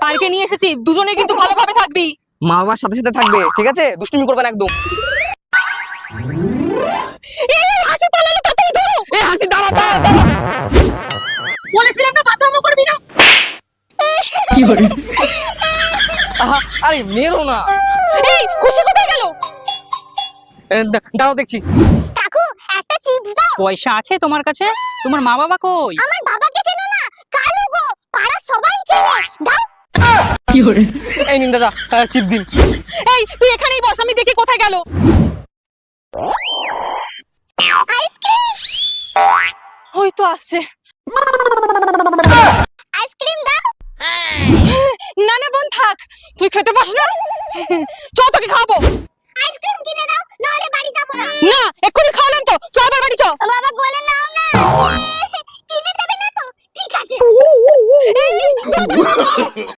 পার্কে নিয়ে এসেছি, দুজনে কিন্তু ভালোভাবে থাকবি। মা বাবার সাথে সাথে থাকবে, ঠিক আছে? দুষ্টুমি করবে না একদম। এই হাসি পালালো, তাড়াতাড়ি ধরো। এই হাসি, দাঁড়া দাঁড়া দাঁড়া। বলেছিলাম না বাথরুমও করবি না। আহা, আরে মেরো না। এই খুশি কোথায় গেল? দাঁড়াও দেখছি। কাকু একটা চিপস দাও। পয়সা আছে তোমার কাছে? তোমার মা বাবা কই? আমার বাবাকে চেনো না? কালু গো, পাড়া সবাই চেনে। দাও। এই নিন দাদা, চিপ দিন। এই তুই এখানেই বস, আমি দেখি কোথায় গেল। আইসক্রিম। ওই তো আসছে। আইসক্রিম দাও। না না বোন থাক, তুই খেতে পাস না। চ তোকে খাবো। আইসক্রিম কিনে দাও, নাহলে বাড়ি যাবো না। না এক্ষুনি খাওয়ালাম তো, চ আবার বাড়ি চ। বাবা বলে নাও না। কিনে দেবে না তো? ঠিক আছে।